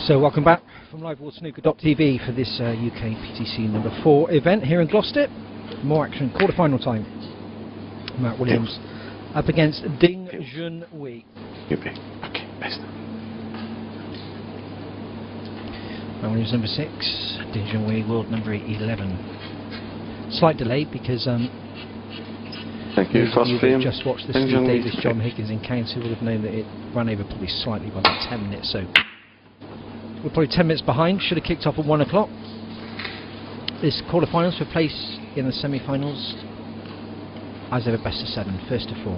So welcome back from liveworldsnooker.tv for this UK PTC number 4 event here in Gloucester. More action, quarter-final time. Matt Williams up against Ding Junhui. Okay, best. Matt Williams number 6, Ding Junhui world number 11. Slight delay because thank you. First frame. Just watched the Steve Davis John Higgins encounter will have known that it ran over probably slightly by about 10 minutes. So we're probably 10 minutes behind. Should have kicked off at 1 o'clock. This quarterfinals for place in the semi-finals. As ever, best of 7, first to 4.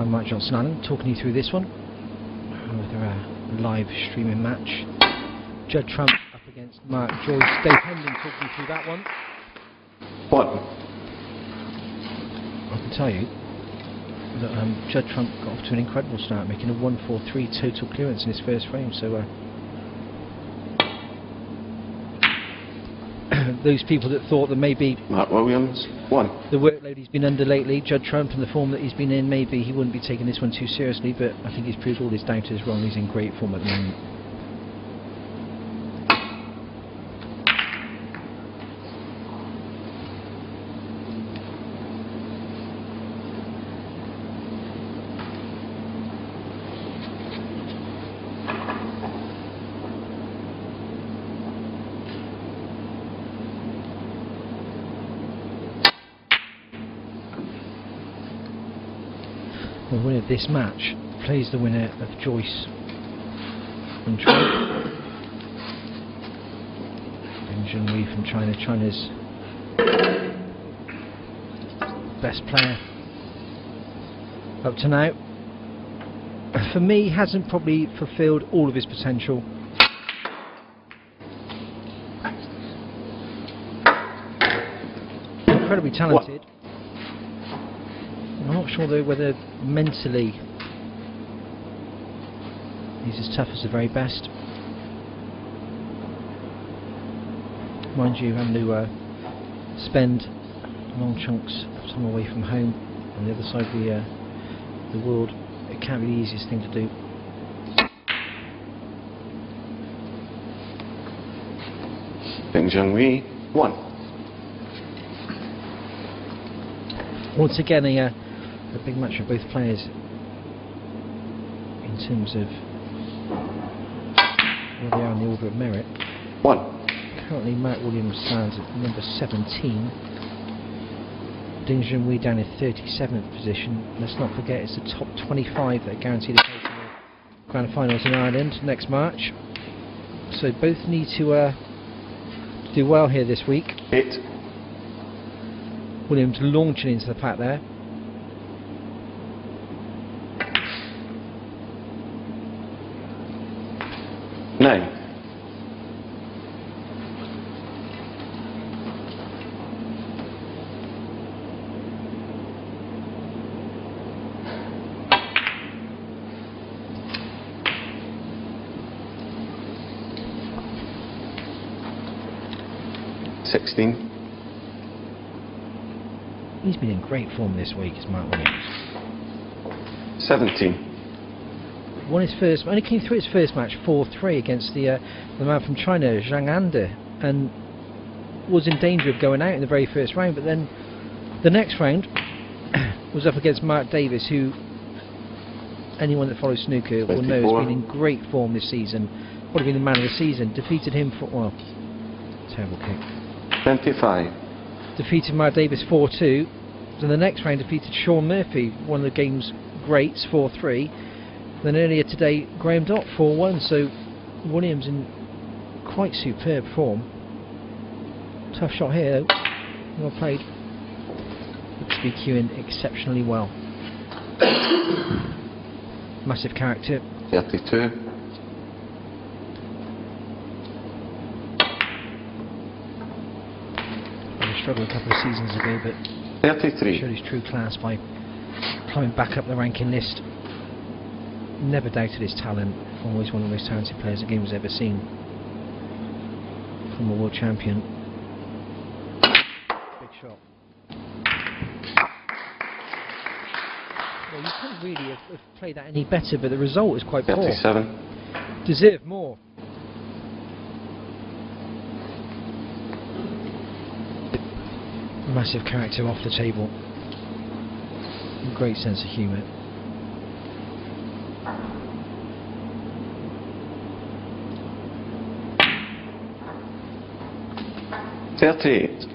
I'm Mike Johnson Allen, talking you through this one with a live streaming match. Judd Trump up against Mark Joyce. Dave Hendon talking you through that one. What? I can tell you that Judd Trump got off to an incredible start, making a 1-4-3 total clearance in his first frame. So those people that thought that maybe Mark Williams, 1. The workload he's been under lately, Judd Trump, and the form that he's been in, maybe he wouldn't be taking this one too seriously, but I think he's proved all his doubters wrong. He's in great form at the moment. The winner of this match plays the winner of Joyce from China. And Junhui from China. China's best player up to now. For me, hasn't probably fulfilled all of his potential. Incredibly talented. I'm not sure though whether mentally he's as tough as the very best. Mind you, having to spend long chunks of time away from home on the other side of the world, it can't be the easiest thing to do. Ding Junhui, 1. Once again, a big match for both players in terms of where they are in the order of merit. 1. Currently Matt Williams stands at number 17. Ding Junhui down in 37th position. Let's not forget it's the top 25 that are guaranteed a place in the grand finals in Ireland next March. So both need to do well here this week. 8. Williams launching into the pack there. Nine. $16. He's been in great form this week, is Mark Williams. 17. Won his first, only came through his first match 4-3 against the man from China, Zhang Ande, and was in danger of going out in the very first round. But then the next round was up against Mark Davis, who anyone that follows snooker will know has been in great form this season. Probably been the man of the season. Defeated him for terrible kick. 25. Defeated Mark Davis 4-2. Then the next round defeated Sean Murphy, one of the game's greats, 4-3. Then earlier today, Graham Dott 4-1. So Williams in quite superb form. Tough shot here though. Well played. Looks to be queuing exceptionally well. Massive character. 32. Struggled a couple of seasons ago, but 33. showed his true class by climbing back up the ranking list. Never doubted his talent. Always one of the most talented players the game has ever seen. Former world champion. Big shot. Well, you couldn't really have played that any better, but the result is quite poor. 37. Deserve more. Massive character off the table. Great sense of humour. $38.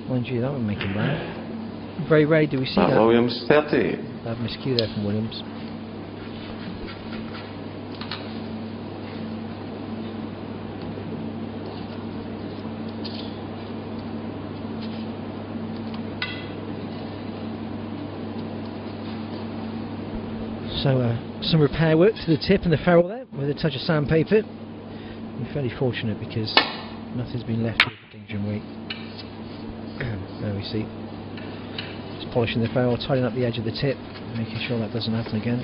Mind you, that would make him run. Very rarely do we see Matt that. Williams, 38. That miscue there from Williams. So some repair work to the tip and the ferrule there with a touch of sandpaper. I'm fairly fortunate because nothing's been left here for Ding Junhui. There we see. Just polishing the ferrule, tidying up the edge of the tip, making sure that doesn't happen again.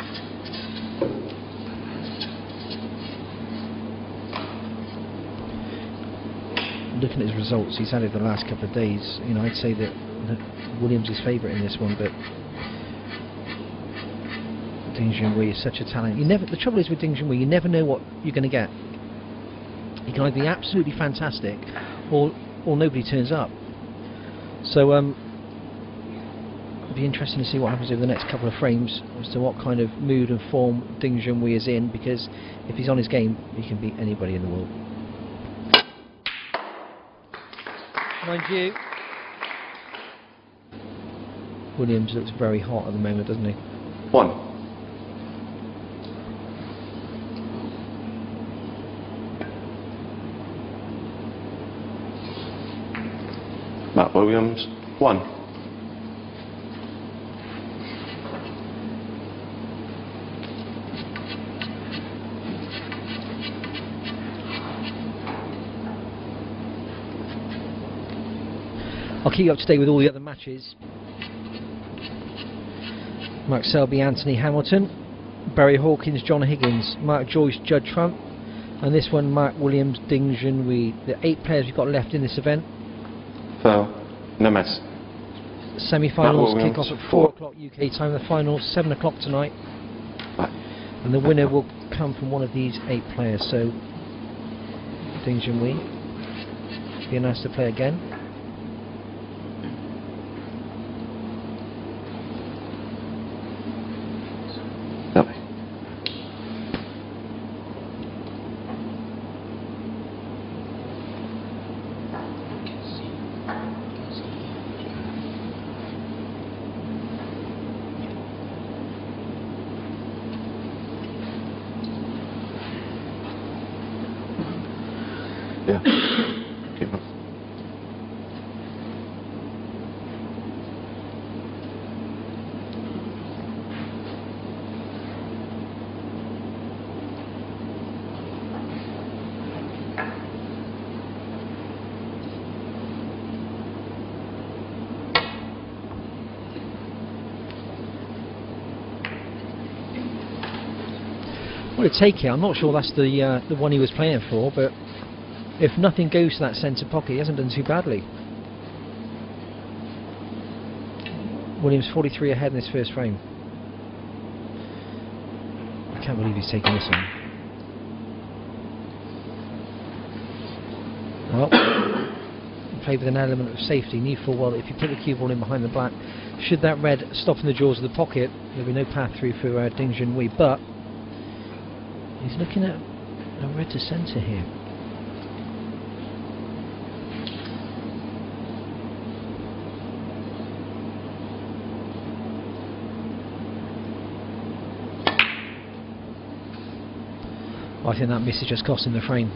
Looking at his results he's had over the last couple of days, you know, I'd say that Williams is favourite in this one, but Ding Junhui is such a talent. The trouble is with Ding Junhui, you never know what you're going to get. He can either be absolutely fantastic, or nobody turns up. So it'll be interesting to see what happens over the next couple of frames as to what kind of mood and form Ding Junhui is in, because if he's on his game, he can beat anybody in the world. Mind you, Williams looks very hot at the moment, doesn't he? 1. Matt Williams, 1. I'll keep you up to date with all the other matches. Mark Selby, Anthony Hamilton, Barry Hawkins, John Higgins, Mark Joyce, Judd Trump, and this one Mark Williams, Ding Junhui. The 8 players we've got left in this event. Foul. No miss. Semi-finals kick off at 4 o'clock UK time. The finals 7 o'clock tonight, and the winner will come from one of these 8 players. So Ding Junhui being asked to play again. Yep. Yeah. Keep on. What a take here. I'm not sure that's the one he was playing for, but if nothing goes to that centre pocket, he hasn't done too badly. Williams 43 ahead in this first frame. I can't believe he's taking this one. Well, played with an element of safety. Knew full well that if you put the cue ball in behind the black, should that red stop in the jaws of the pocket, there'll be no path through for Ding Junhui. But he's looking at a red to centre here. I think that miss is just costing the frame.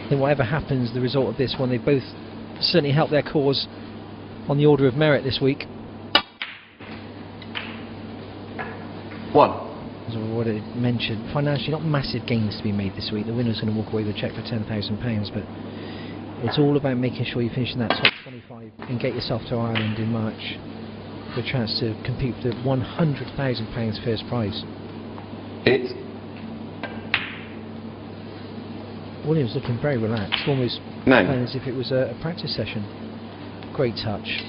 I think whatever happens, the result of this one, they both certainly helped their cause on the order of merit this week. 1. As I've already mentioned, financially not massive gains to be made this week. The winner's going to walk away with a cheque for £10,000, but it's all about making sure you finish in that top 25 and get yourself to Ireland in March for a chance to compete for the £100,000 first prize. 8. Williams looking very relaxed, almost 9. playing as if it was a practice session. Great touch.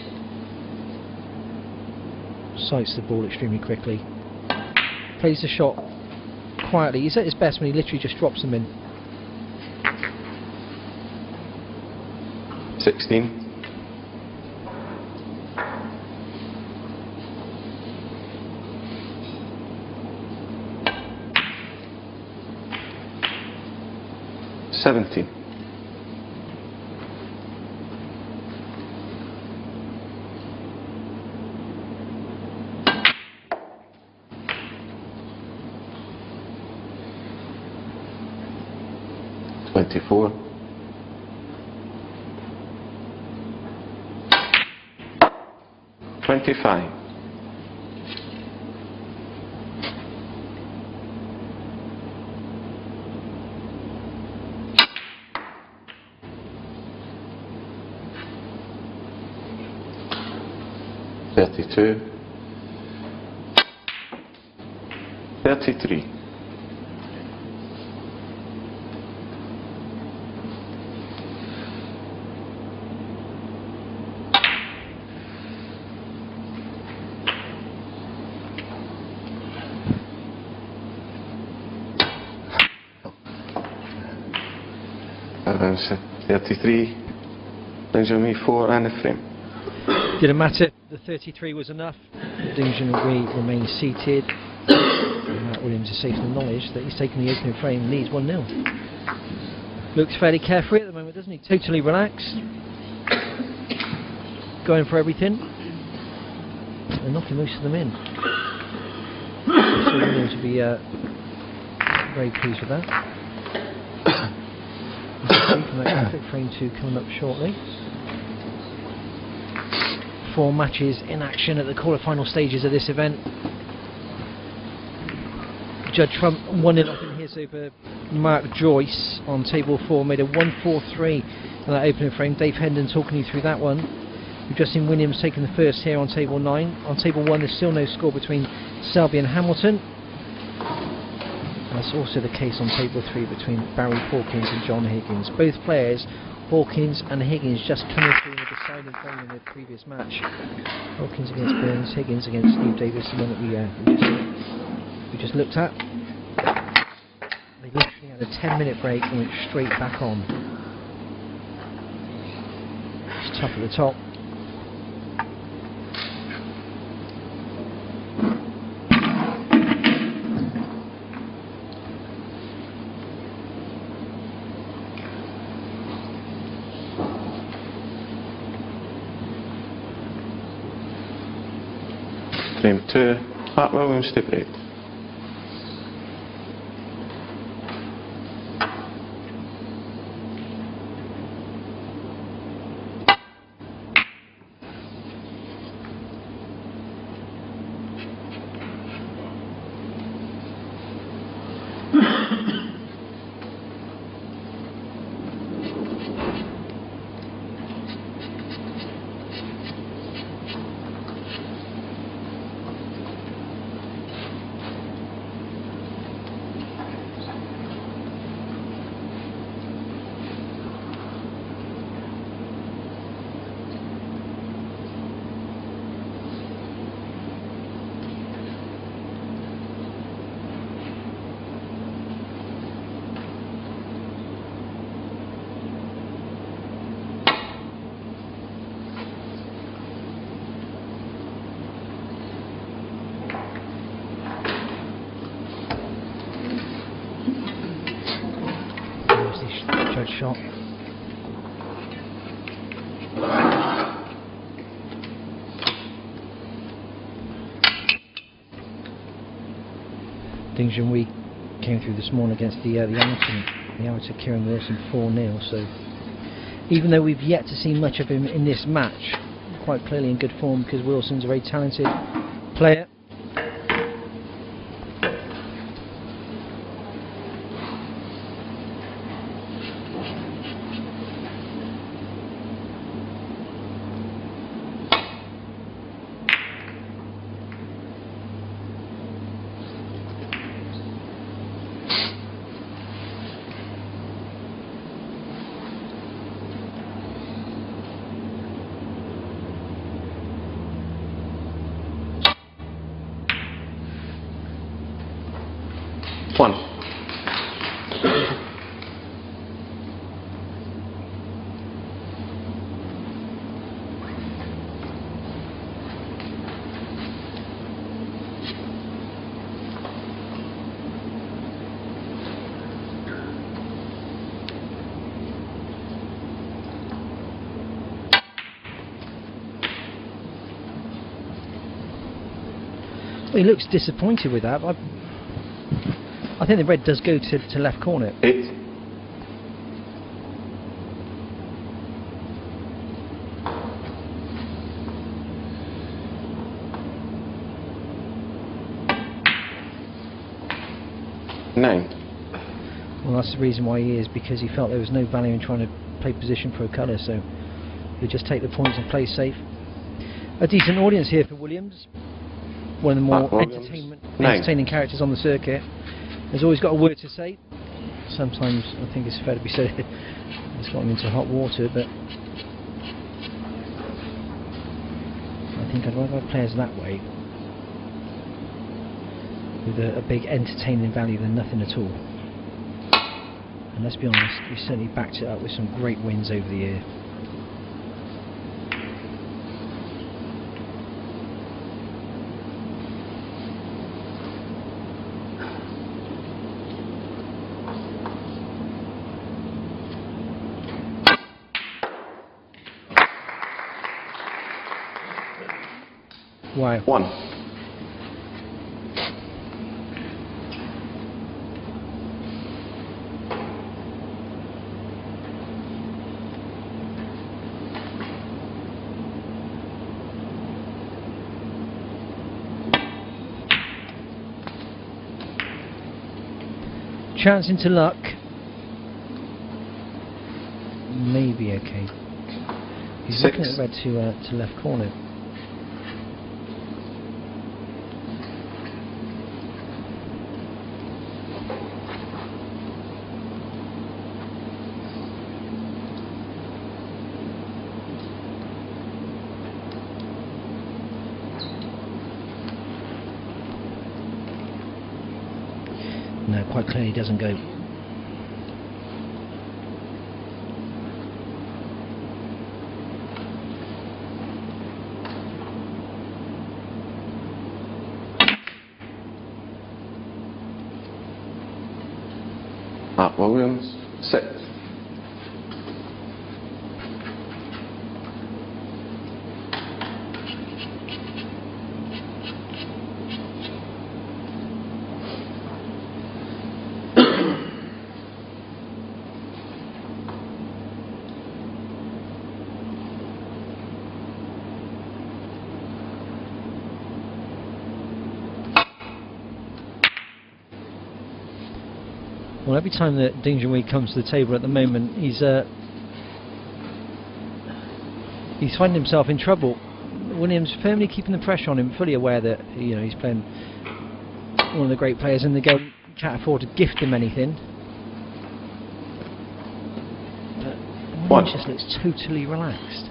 Sights the ball extremely quickly. Plays the shot quietly. He's at his best when he literally just drops them in. 16. 17. 24. 25. 32. 33. 33, Junhui 4 and a frame. Didn't matter, the 33 was enough. Junhui remains seated. Matt Williams is safe in the knowledge that he's taken the opening frame and leads 1-0. Looks fairly carefree at the moment, doesn't he? Totally relaxed. Going for everything. And knocking most of them in. So Williams will be very pleased with that. From that graphic, frame 2 coming up shortly. 4 matches in action at the quarter-final stages of this event. Judd Trump 1-0 up in his over Mark Joyce on table 4, made a 1-4-3 in that opening frame. Dave Hendon talking you through that one. We've just seen Williams taking the first here on table 9. On table 1 there's still no score between Selby and Hamilton. That's also the case on table 3 between Barry Hawkins and John Higgins. Both players, Hawkins and Higgins, just coming through in the deciding frame in the previous match. Hawkins against Burns, Higgins against Steve Davis, the one that we just looked at. They literally had a 10-minute break and went straight back on. It's tough at the top. Frame 2, Pat Williams to break. Shot. Ding Junhui came through this morning against the amateur Kieran Wilson 4-0. So even though we've yet to see much of him in this match, quite clearly in good form because Wilson's a very talented player. Well, he looks disappointed with that. I think the red does go to left corner. 8. Nine. Well, that's the reason why he is, because he felt there was no value in trying to play position for a colour, so he'll just take the points and play safe. A decent audience here for Williams, one of the more entertaining characters on the circuit. Has always got a word to say. Sometimes I think it's fair to be said it's got him into hot water, but I think I'd rather have players that way, with a big entertaining value, than nothing at all. And let's be honest, he certainly backed it up with some great wins over the year. Wow. 1. Chance into luck. Maybe okay. He's 6. looking at red to left corner. No, quite clearly doesn't go. Williams. 6. Well, every time that Junhui comes to the table at the moment, he's finding himself in trouble. Williams firmly keeping the pressure on him, fully aware that he's playing one of the great players in the game. Can't afford to gift him anything. But Williams just looks totally relaxed.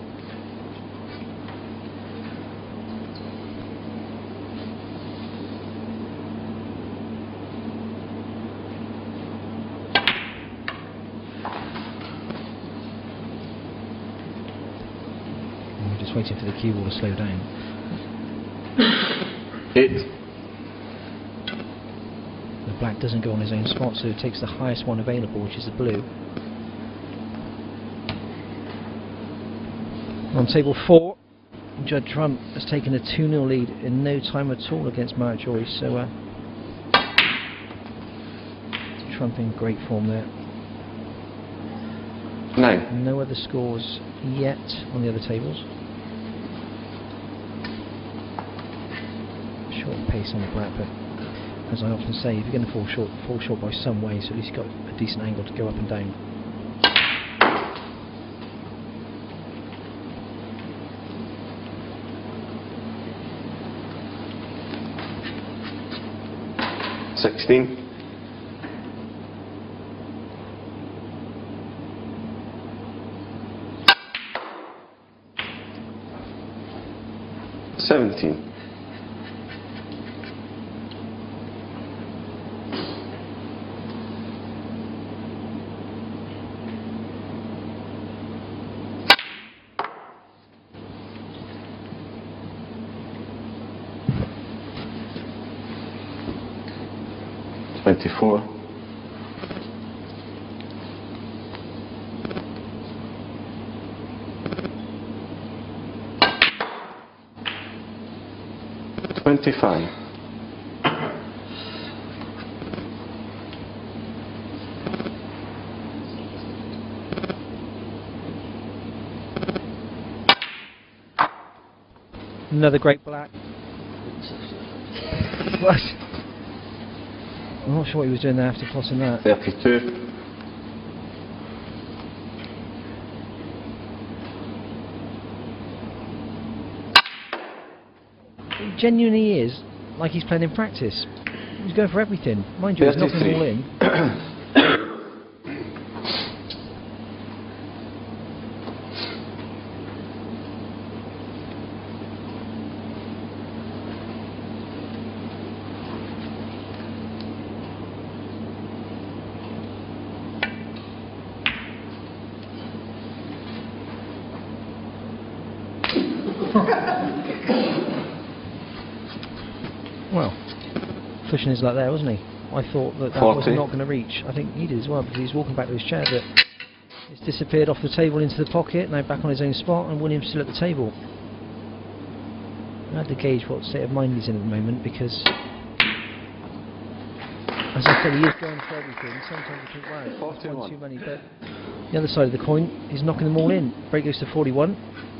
Waiting for the cue ball to slow down. 8. The black doesn't go on his own spot, so it takes the highest one available, which is the blue. On table 4, Judd Trump has taken a 2-0 lead in no time at all against Matt Joyce, so Trump in great form there. 9. No other scores yet on the other tables. Short pace on the black, but as I often say, if you're going to fall short by some way, so at least you've got a decent angle to go up and down. $16. 17. 24. 25. Another great black. What? I'm not sure what he was doing there after tossing that. 32. He genuinely is like he's playing in practice. He's going for everything. Mind you, he's knocking them all in. Well, pushing his luck there, wasn't he? I thought that that was 40. not going to reach. I think he did as well, because he's walking back to his chair, but it's disappeared off the table into the pocket, now back on his own spot, and Williams still at the table. I had to gauge what state of mind he's in at the moment, because, as I said, he is going for everything. Sometimes you think, wow, that's one too many, but the other side of the coin, he's knocking them all in. Break goes to 41.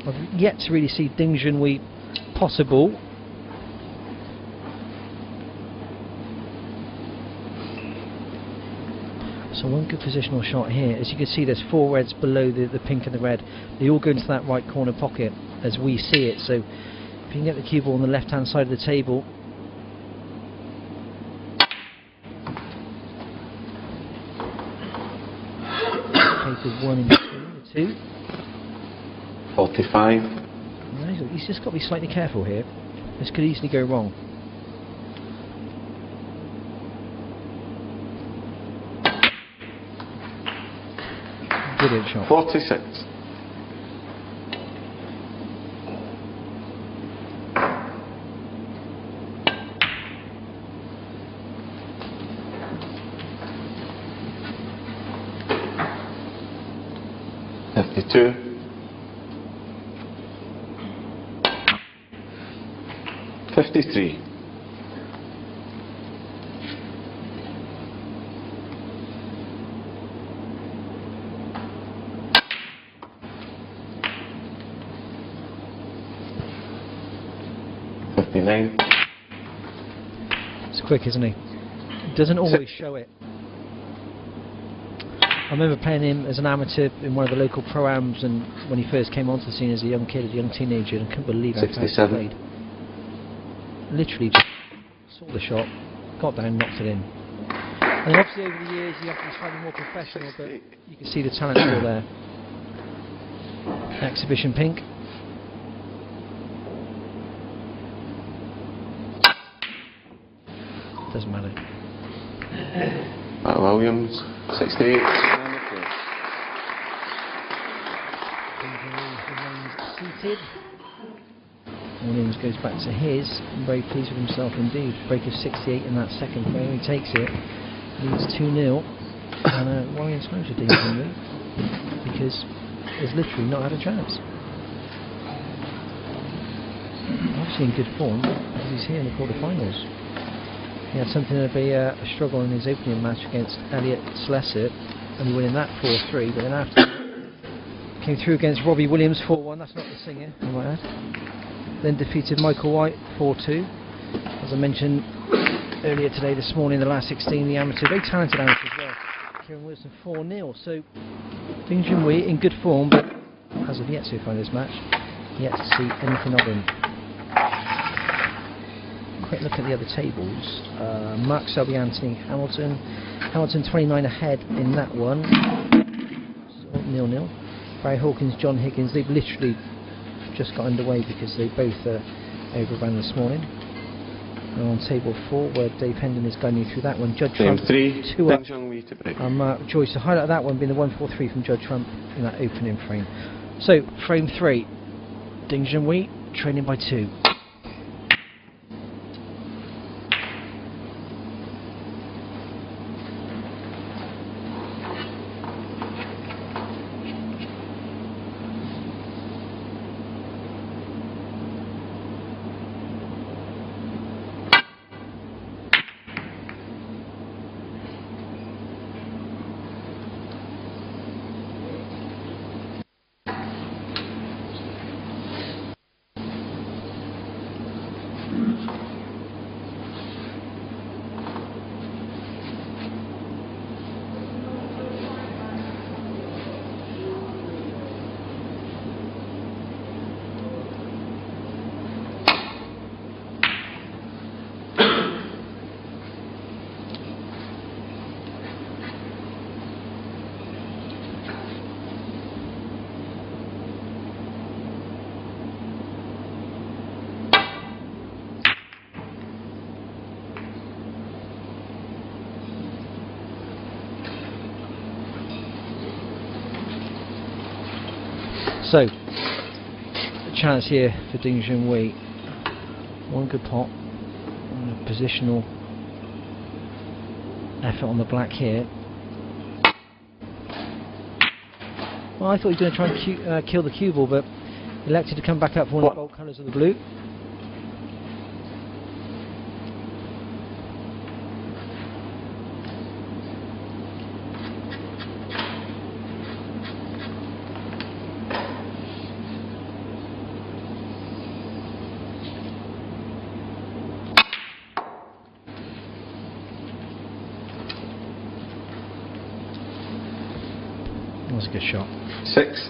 I've yet to really see Ding Junhui possible. So one good positional shot here. As you can see, there's 4 reds below the pink and the red. They all go into that right corner pocket as we see it. So if you can get the cue ball on the left hand side of the table. With 1 in between the 2. 45. No, he's just got to be slightly careful here. This could easily go wrong. Brilliant shot. 46. Two. 53. 59. It's quick, isn't he? Doesn't always show it. I remember playing him as an amateur in one of the local pro-ams, and when he first came onto the scene as a young kid, as a young teenager, and I couldn't believe how fast he played. Literally just saw the shot, got down, knocked it in. And then obviously over the years you have to be slightly more professional, but you can see the talent still there. Exhibition pink. Doesn't matter. Matt Williams, 68. Seated. Williams goes back to his. I'm very pleased with himself indeed. Break of 68 in that second frame. He takes it. Leads 2-0. And Williams smashes Ding Junhui because he's literally not had a chance. Obviously in good form because he's here in the quarterfinals. He had something of a struggle in his opening match against Elliot Slessor, only winning that 4-3, but then after came through against Robbie Williams 4-1, that's not the singer, I might add. Then defeated Michael White 4-2. As I mentioned earlier today, this morning, the last 16, the amateur, very talented amateur as well. Kieran Wilson 4-0, so Ding Junhui in good form, but as of yet so far in this match, yet to see anything of him. Quick look at the other tables. Mark Selby, Anthony Hamilton. Hamilton 29 ahead in that one. 0-0. Barry Hawkins, John Higgins, they've literally just got underway because they both overran this morning. And on table 4, where Dave Hendon is guiding you through that one. Judd Trump 3, 2 up. Mark Joyce, the highlight of that one being the 1-4-3 from Judd Trump in that opening frame. So, frame 3, Ding Junhui trailing by 2. So, a chance here for Ding Junhui. One good pot, and a positional effort on the black here. Well, I thought he was going to try and kill the cue ball, but elected to come back up for one of the bold colours of the blue. That was a good shot. 6.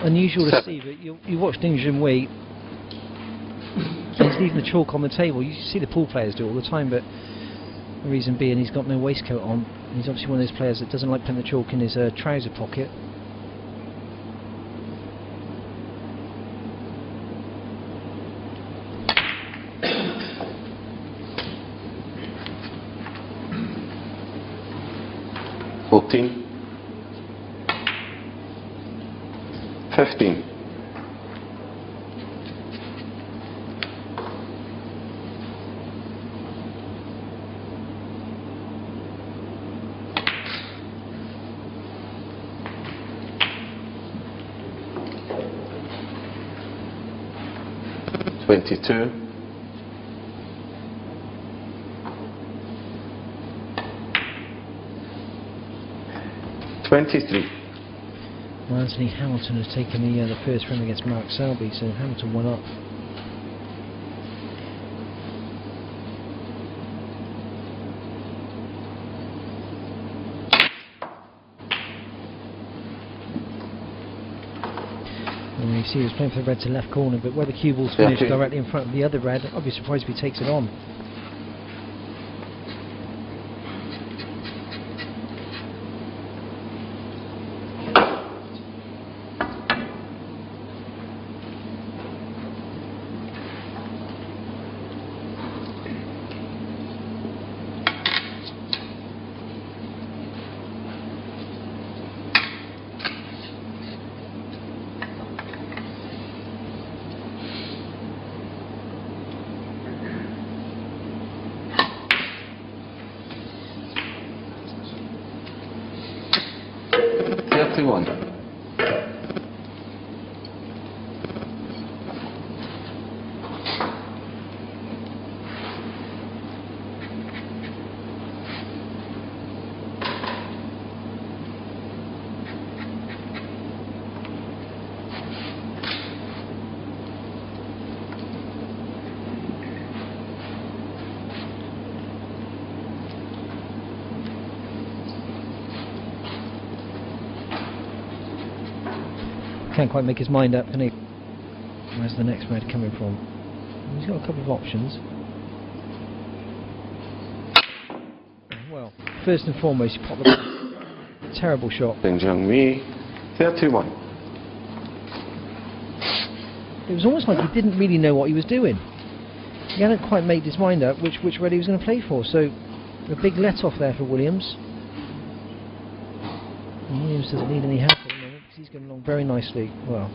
Unusual to see, but you watch Ding Junhui, he's leaving the chalk on the table. You see the pool players do it all the time, but the reason being he's got no waistcoat on. And he's obviously one of those players that doesn't like putting the chalk in his trouser pocket. $14. 15. 22. 23. Well, Anthony Hamilton has taken the first frame against Mark Selby, so Hamilton won up. And you see he was playing for the red to left corner, but where the cue ball's finished directly in front of the other red, I'd be surprised if he takes it on. $31. Can't quite make his mind up, can he? Where's the next red coming from? He's got a couple of options. Well, first and foremost, he popped the ball. Terrible shot. Ding Junhui, 31. It was almost like he didn't really know what he was doing. He hadn't quite made his mind up which red he was going to play for, so a big let-off there for Williams. And Williams doesn't need any help at the moment because he's going along very nicely. Well,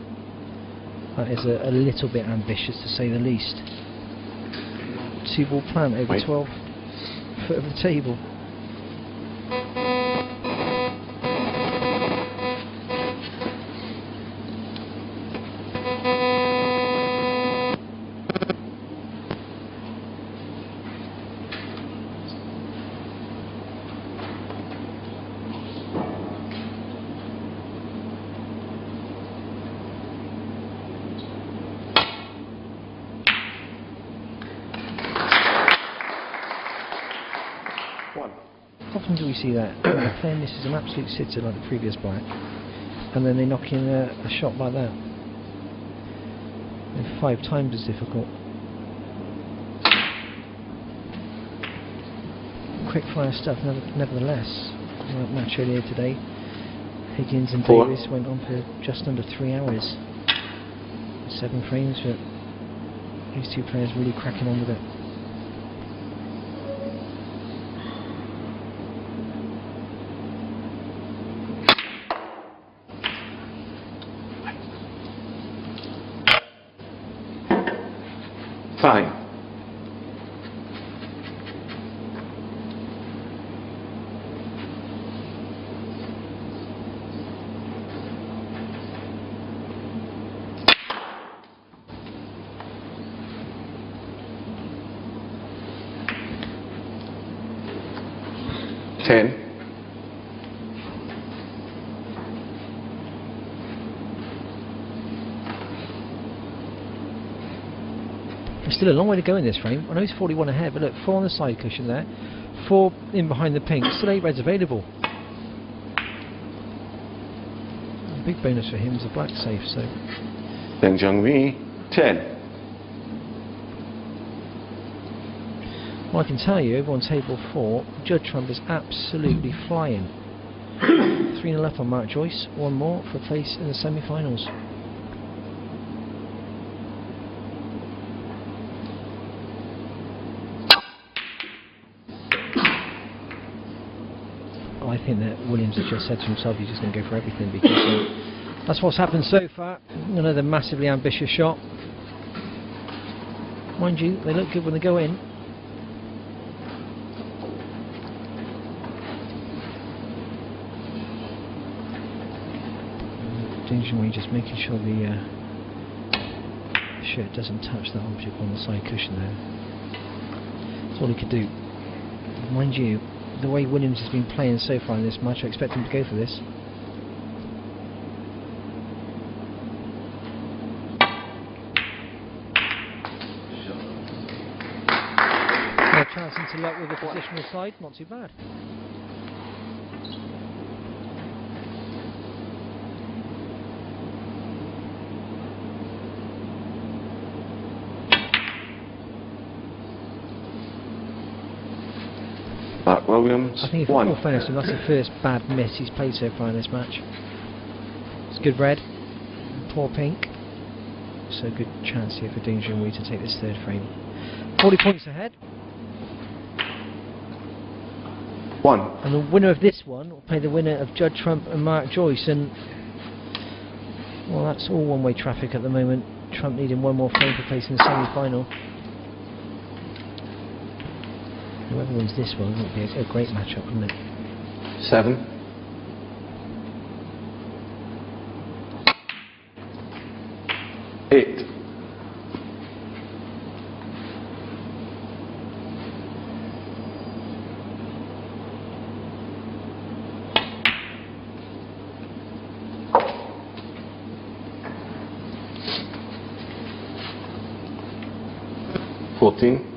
that is a little bit ambitious to say the least. 2-ball plant over 12 foot of the table. Often do we see that playing this is an absolute sitter like the previous black, and then they knock in a shot like that. And 5 times as difficult. Quick fire stuff, nevertheless. Match earlier today, Higgins and Davis went on for just under 3 hours. 7 frames for These two players really cracking on with it. Fine. Ten. There's still a long way to go in this frame. I know he's 41 ahead, but look, 4 on the side cushion there, 4 in behind the pink, still 8 reds available. A big bonus for him is a black safe, so Then Junhui, 10. well, I can tell you, over on table 4, Judd Trump is absolutely flying. 3-0 up on Mark Joyce, 1 more for a place in the semi-finals. I think that Williams has just said to himself he's just going to go for everything, because that's what's happened so far. Another massively ambitious shot. Mind you, they look good when they go in. Junhui just making sure the shirt doesn't touch that object on the side cushion there. That's all he could do. Mind you, the way Williams has been playing so far in this match, I expect him to go for this. A chance into luck with the positional side, not too bad. Mark Williams, I think if 1. all fairness, that's the first bad miss he's played so far in this match. It's good red, poor pink. So good chance here for Junhui to take this third frame. 40 points ahead. 1. And the winner of this one will play the winner of Judd Trump and Mark Joyce, and well, that's all one-way traffic at the moment. Trump needing 1 more frame for place in the semi-final. Whoever wins this one would be a great matchup, wouldn't it? 7. 8. 14.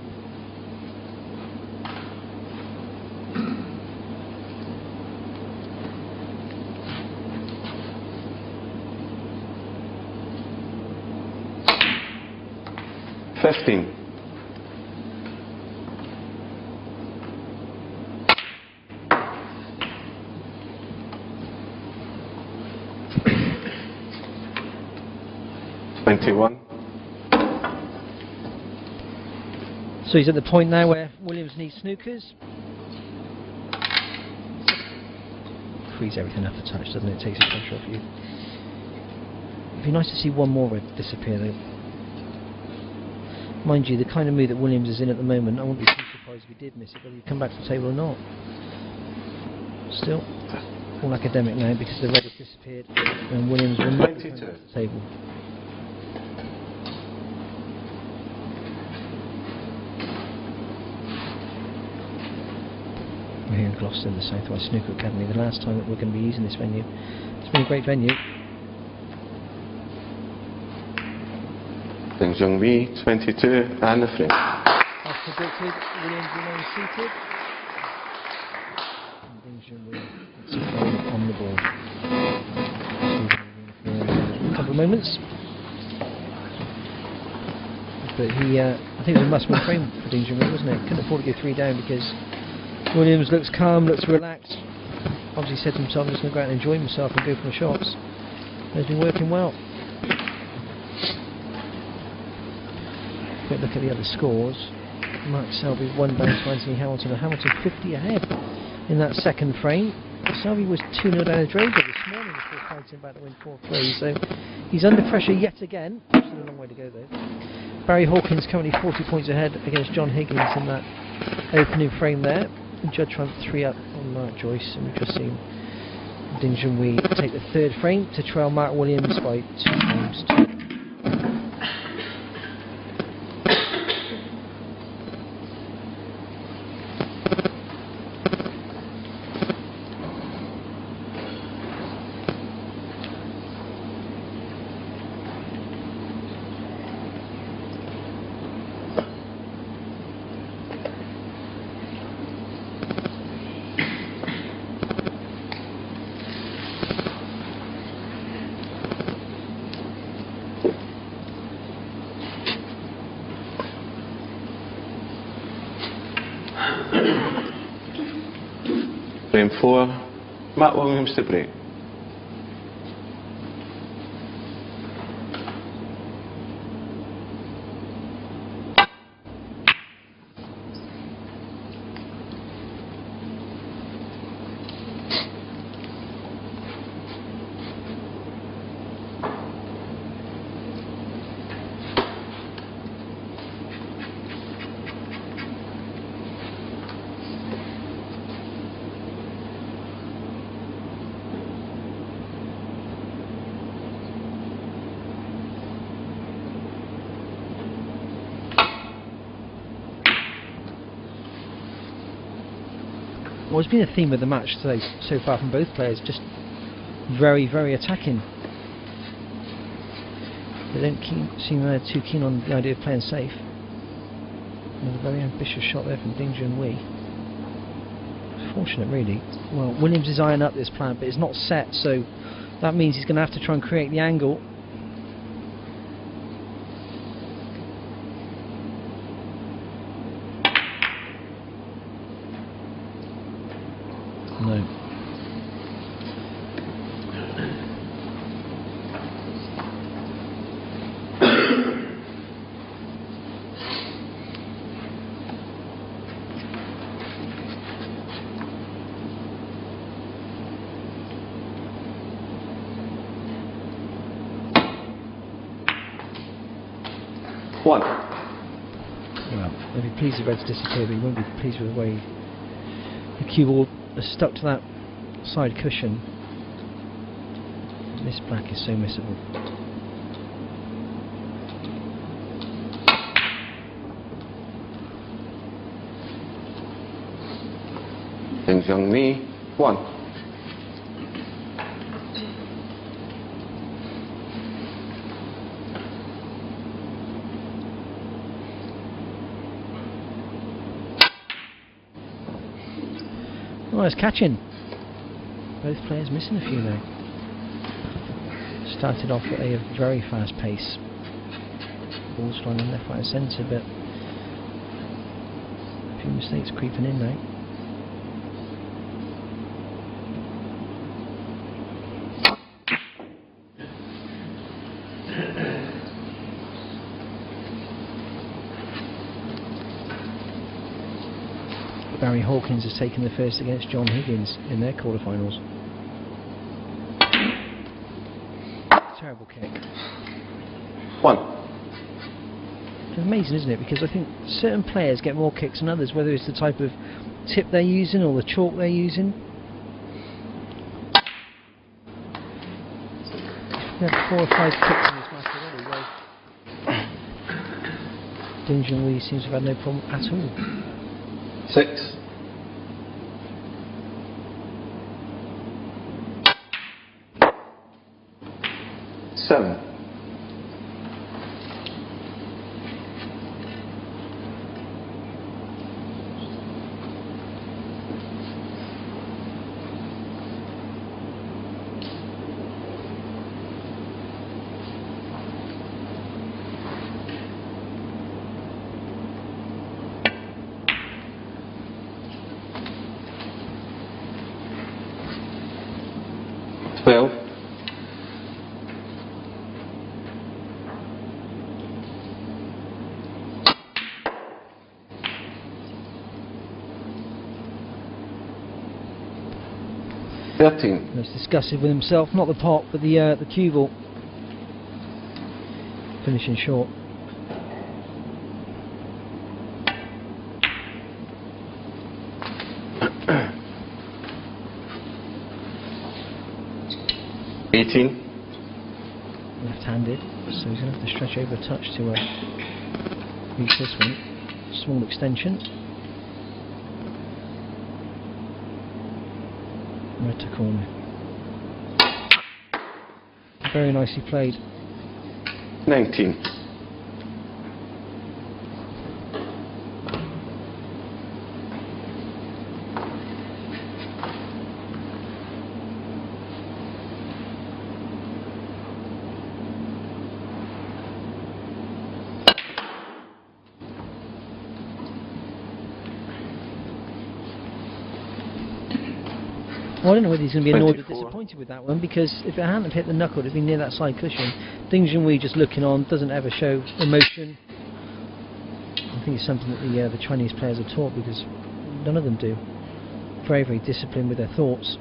15. 21. So he's at the point now where Williams needs snookers. Frees everything up a touch, doesn't it? Takes the pressure off you. It'd be nice to see 1 more red disappear though. Mind you, the kind of mood that Williams is in at the moment, I wouldn't be too surprised if he did miss it, whether he'd come back to the table or not. Still, all academic now because the red has disappeared and Williams will not be coming back to the table. We're here in Gloucester in the South West Snooker Academy, the last time that we're going to be using this venue. It's been a great venue. Then Junhui, 22, and the frame. As predicted, Williams remains seated. And Junhui gets a frame on the board. For a couple of moments. But I think it was a must-win frame for Junhui, wasn't it? Couldn't afford to go 3 down because Williams looks calm, looks relaxed. Obviously said to himself, I'm just going to go out and enjoy myself and go for the shots. And it's been working well. Quick look at the other scores. Mark Selby 1 down to Anthony Hamilton, and Hamilton 50 ahead in that second frame. Selby was 2-0 down a Drover this morning before fighting back to win 4-3, so he's under pressure yet again. Still a long way to go though. Barry Hawkins currently 40 points ahead against John Higgins in that opening frame there. And Judd Trump 3 up on Mark Joyce, and we've just seen Ding Junhui take the third frame to trail Mark Williams by 2 frames. Frame 4, Matt Williams to break. Well, it's been a theme of the match today so far from both players, just very, very attacking. They don't seem too keen on the idea of playing safe. Another very ambitious shot there from Ding Junhui. Fortunate, really. Well, Williams is eyeing up this plan, but it's not set, so that means he's going to have to try and create the angle. No. One. Well, they'll be pleased with Red's disappeared, but he won't be pleased with the way the cue ball has stuck to that side cushion. This black is so missable. Ding Junhui, 1. Well, it's catching. Both players missing a few now. Started off at a very fast pace. Ball's flying in left, right and centre, but a few mistakes creeping in now. Barry Hawkins has taken the first against John Higgins in their quarterfinals. Terrible kick. 1. It's amazing, isn't it? Because I think certain players get more kicks than others, whether it's the type of tip they're using or the chalk they're using. We've had 4 or 5 kicks in this match already, whereas Ding Junhui seems to have had no problem at all. 6. 7. 12. 13. 13. He's disgusted with himself, not the pot, but the cue ball. Finishing short. Left-handed, so he's going to have to stretch over a touch to reach this one. Small extension. Red to corner. Very nicely played. 19. Well, I don't know whether he's going to be annoyed or 24. disappointed with that one, because if it hadn't hit the knuckle, it would have been near that side cushion. Junhui just looking on, doesn't ever show emotion. I think it's something that the Chinese players are taught, because none of them do. Very, very disciplined with their thoughts.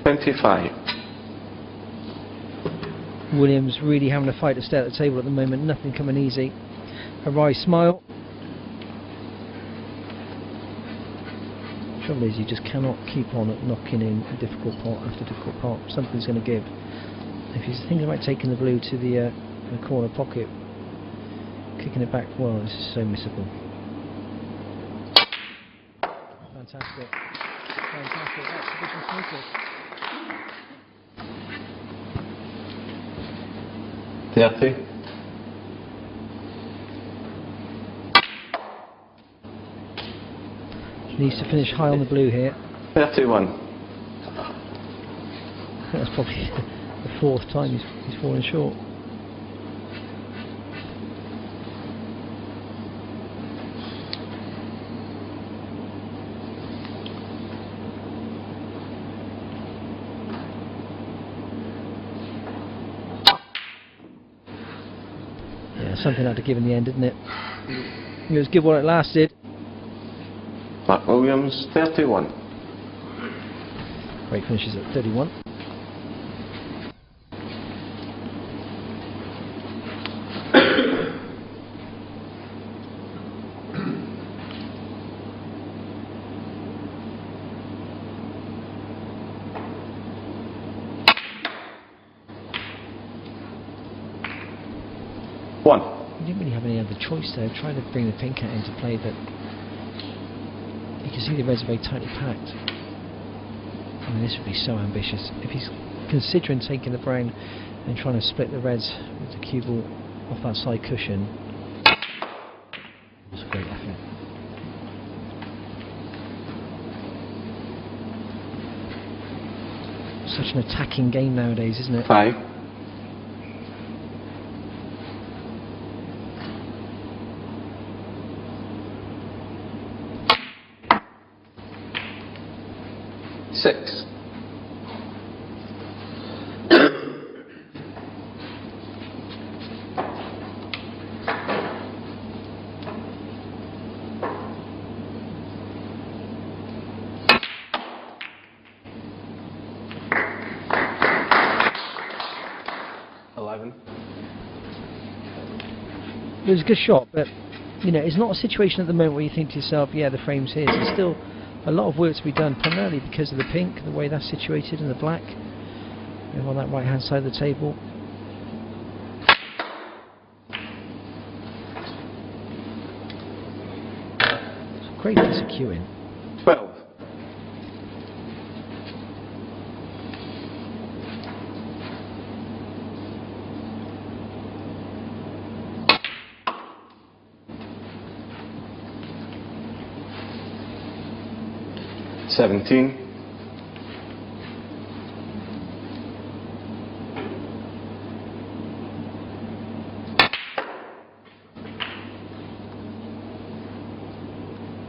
25. Williams really having a fight to stay at the table at the moment, nothing coming easy. A wry smile. Trouble is, you just cannot keep on at knocking in a difficult pot after difficult pot. Something's going to give. If he's thinking about taking the blue to the corner pocket, kicking it back, well, this is so missable. Fantastic. Fantastic. That's Division Snooker. 30. Needs to finish high on the blue here. 31. I think that's probably the fourth time he's fallen short. Yeah, something had to give in the end, didn't it? It was good while it lasted. Matt Williams, 31. Great finishes at 31. One. He didn't really have any other choice there. Trying to bring the pink out into play, but you can see the reds are very tightly packed. I mean, this would be so ambitious. If he's considering taking the brown and trying to split the reds with the cue ball off that side cushion, it was a great effort. Such an attacking game nowadays, isn't it? 5. Six. It was a good shot, but you know, it's not a situation at the moment where you think to yourself, yeah, the frame's here. There's still a lot of work to be done, primarily because of the pink, the way that's situated, and the black on that right hand side of the table. It's a great piece of cueing. 12. Seventeen.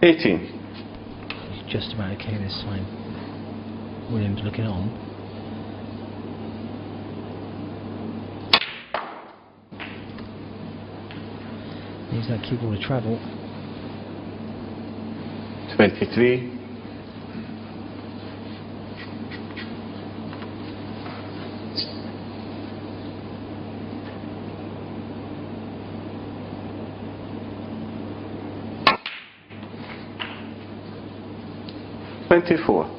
18. He's just about okay this time. Williams looking on. Needs that cue ball to travel. 23. 24.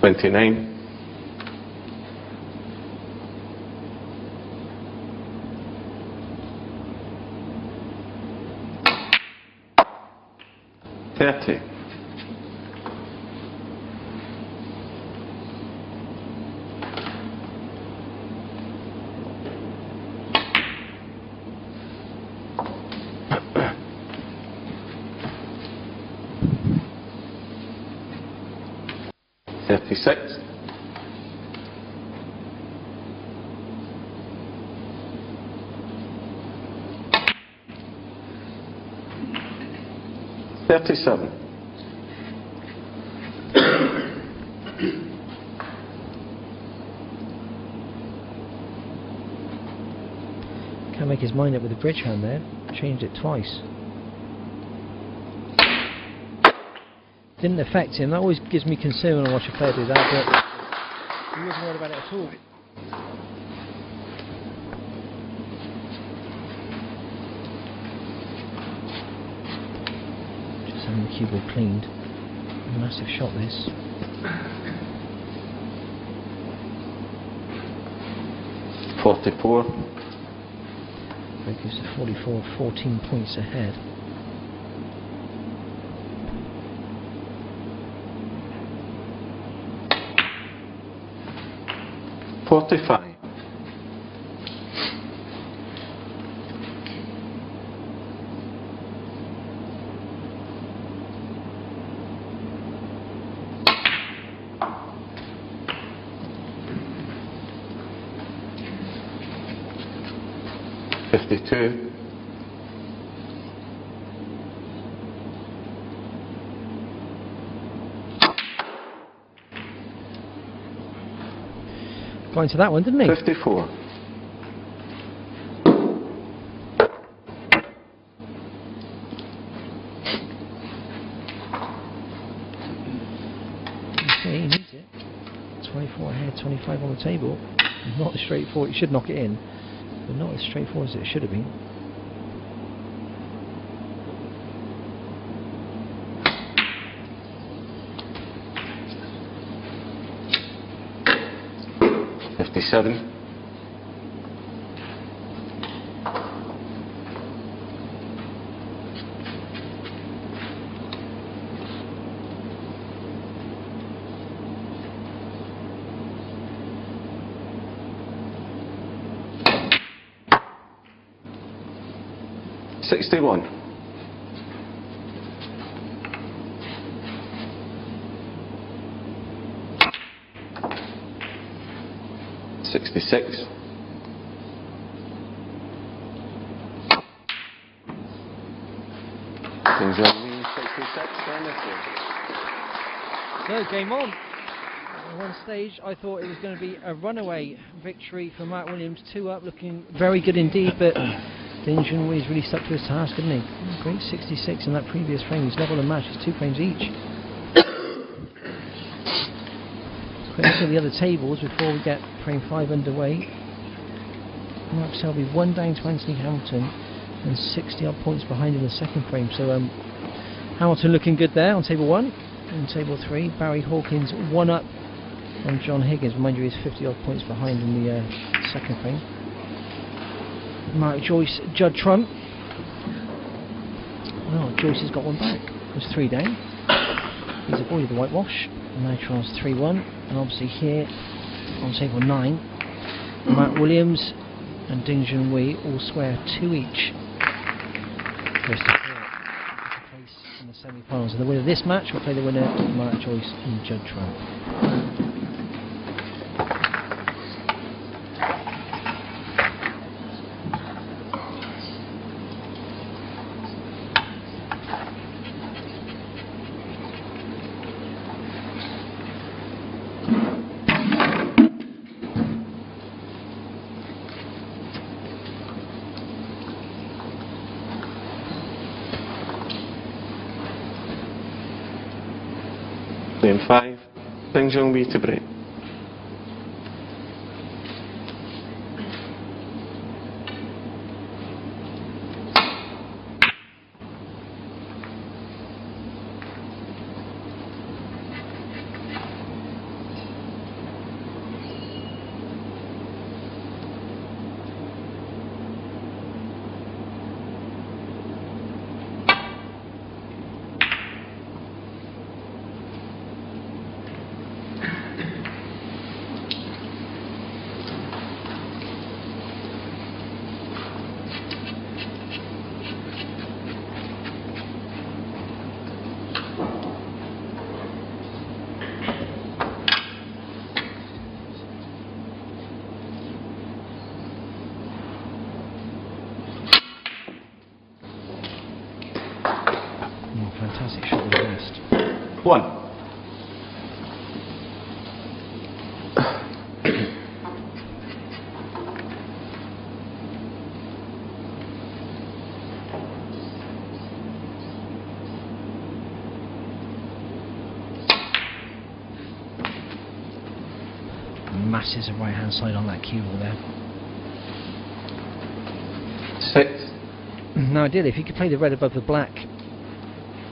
29. 30. 36. 37. 'Can't make his mind up with the bridge hand there. Changed it twice. Didn't affect him. That always gives me concern when I watch a player do that, but he wasn't worried about it at all. Just having the cue ball cleaned. A massive shot this. .44. Breakers to 44, 14 points ahead. .45. 52. 'Got into that one, didn't he? 54. You see, he needs it. 24 ahead, 25 on the table. Not as straightforward. He should knock it in, but not as straightforward as it should have been. .57. 61. 66. 66. So, game on. At one stage, I thought it was going to be a runaway victory for Matt Williams. 2 up, looking very good indeed, but Junhui's really stuck to his task, didn't he? Great 66 in that previous frame. He's leveled a match. It's 2 frames each. Quick look at the other tables before we get frame 5 underway. Mark Selby 1 down to Anthony Hamilton and 60 odd points behind in the second frame. So Hamilton looking good there on table 1. In table 3, Barry Hawkins 1 up on John Higgins. Mind you, he's 50 odd points behind in the second frame. Mark Joyce, Judd Trump. Well, Joyce has got one back. There's 3 down. He's avoided the whitewash. Now tries 3-1. And obviously here on table 9, Matt Williams and Ding Junhui all square 2 each. Place in the semi-finals. And the winner of this match will play the winner, Mark Joyce and Judd Trump. Playing 5. Junhui to break. Fantastic shot with the wrist. 1. Masses of right hand side on that cue ball there. 6. Now ideally if you could play the red above the black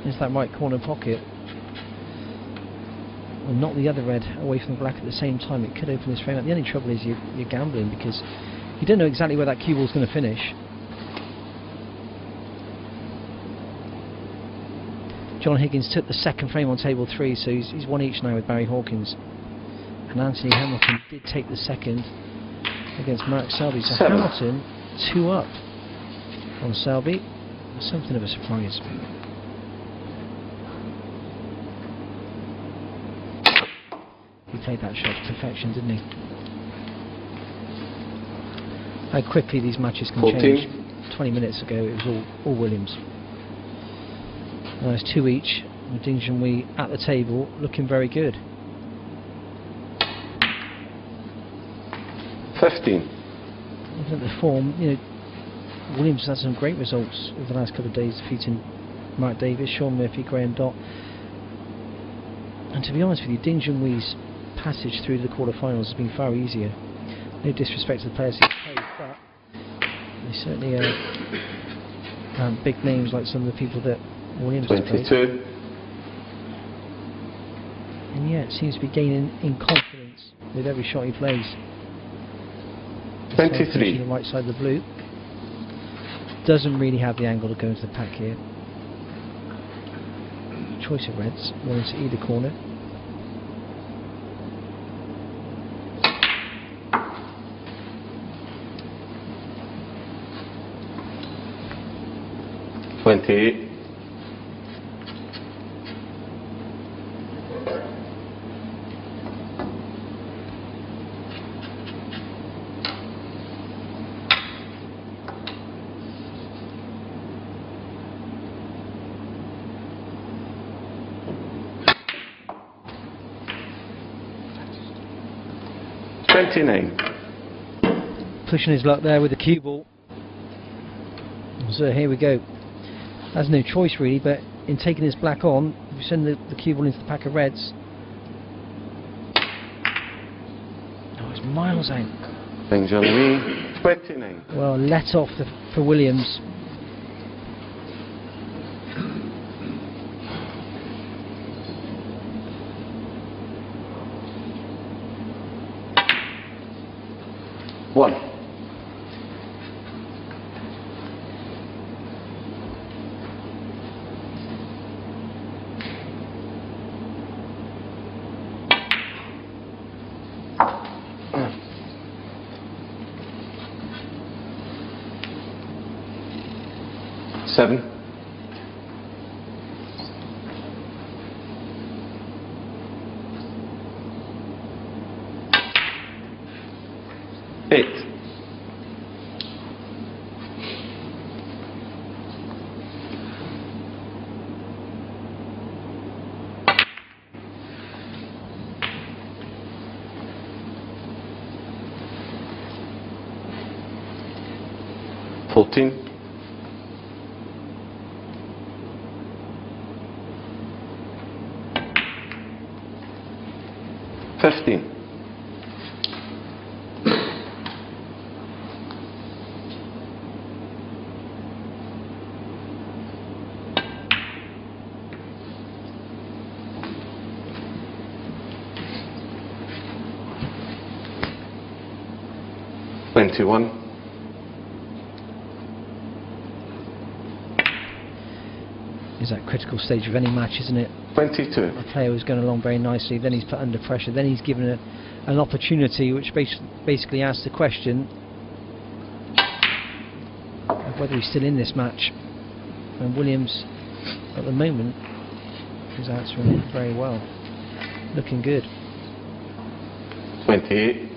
into that right corner pocket and knock the other red away from the black at the same time, it could open this frame up. The only trouble is you're gambling because you don't know exactly where that cue ball is going to finish. John Higgins took the second frame on table 3, so he's one each now with Barry Hawkins, and Anthony Hamilton did take the second against Mark Selby, so 7. Hamilton 2 up on Selby. Something of a surprise. He played that shot to perfection, didn't he? How quickly these matches can 14. change. 20 minutes ago it was all Williams. Now it's 2 each, with Ding Junhui at the table looking very good. 15. Looking at the form, you know, Williams has had some great results over the last couple of days, defeating Mark Davis, Sean Murphy, Graham Dott. And to be honest with you, Ding Junhui's passage through the quarterfinals has been far easier. No disrespect to the players he's played, but they certainly aren't big names like some of the people that Williams has played. 22. And yet seems to be gaining in confidence with every shot he plays. 23. The right side of the blue. Doesn't really have the angle to go into the pack here. Choice of reds, one into either corner. $28. 29. Pushing his luck there with the cue ball. So here we go. Has no choice really, but in taking this black on, if you send the cue ball into the pack of reds. Oh, it's miles out. Ding Junhui, 29. Well, let off for Williams. One. Seven. 8. 14. 14 15. Is that critical stage of any match, isn't it? 22. A player was going along very nicely, then he's put under pressure, then he's given an opportunity which basically asks the question of whether he's still in this match. And Williams, at the moment, is answering it very well. Looking good. 28.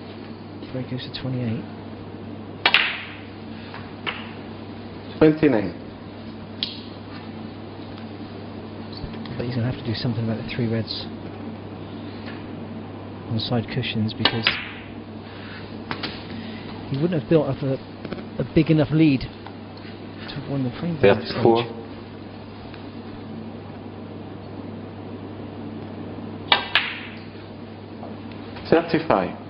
Before he goes to 28. 29. But he's going to have to do something about the 3 reds on side cushions, because he wouldn't have built up a big enough lead to have won the frame by that 34. stage. $35.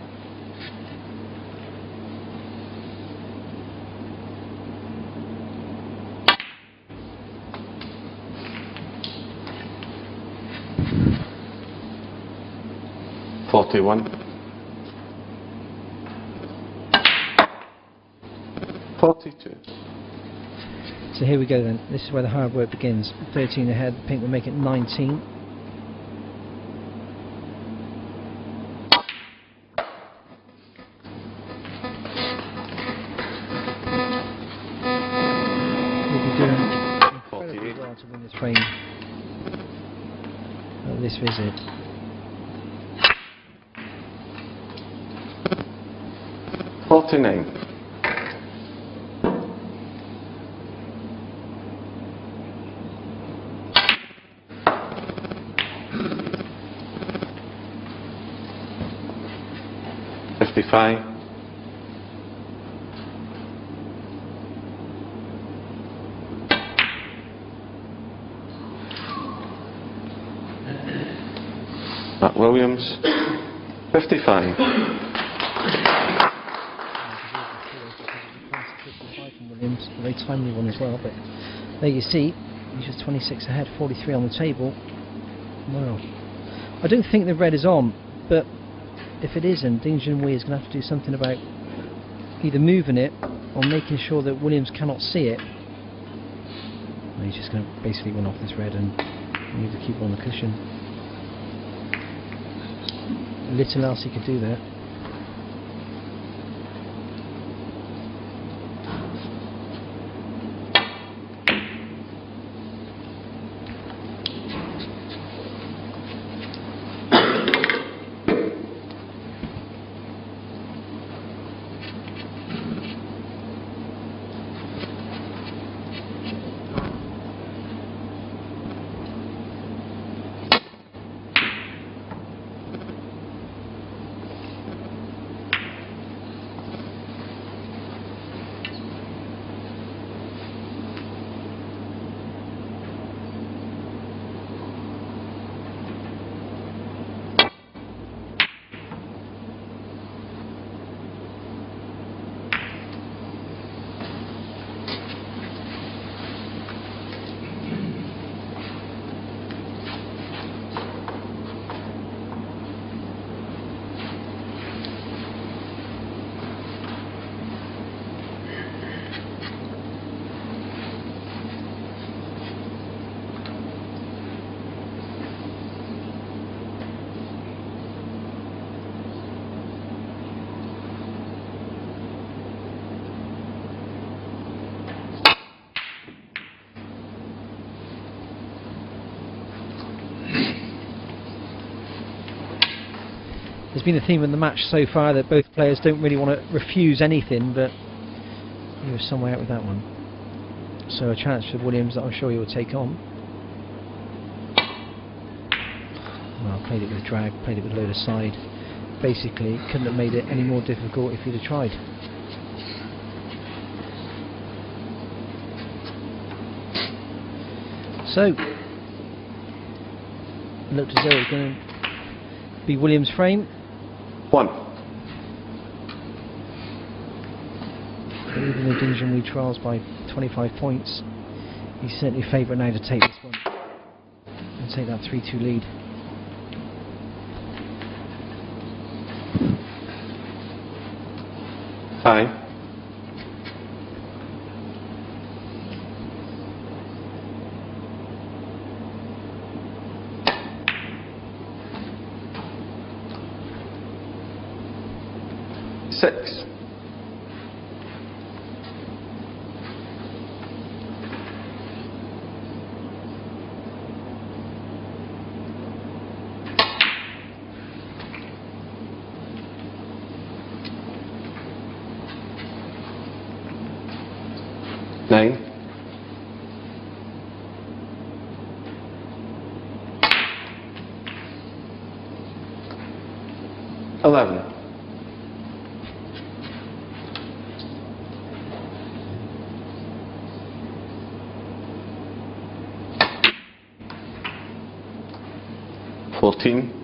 41. 42. So here we go then. This is where the hard work begins. 13 ahead. Pink will make it 19. We'll be doing incredibly well to win this frame at this visit. 49. 55. 'Matt Williams. 55. Williams, a very timely one as well, but there you see, he's just 26 ahead, 43 on the table. Wow. I don't think the red is on, but if it isn't, Junhui is going to have to do something about either moving it or making sure that Williams cannot see it. And he's just going to basically run off this red and leave the cube on the cushion. Little else he could do there. There's been a theme in the match so far that both players don't really want to refuse anything, but he was some way out with that one. So a chance for Williams that I'm sure he will take on. Well, played it with drag, played it with load aside. Basically, couldn't have made it any more difficult if he'd have tried. So, looked as though it was going to be Williams' frame. 1. Even though Ding Junhui trails by 25 points, he's certainly a favourite now to take this one and take that 3-2 lead. Aye. Six. Nine. 11. 14.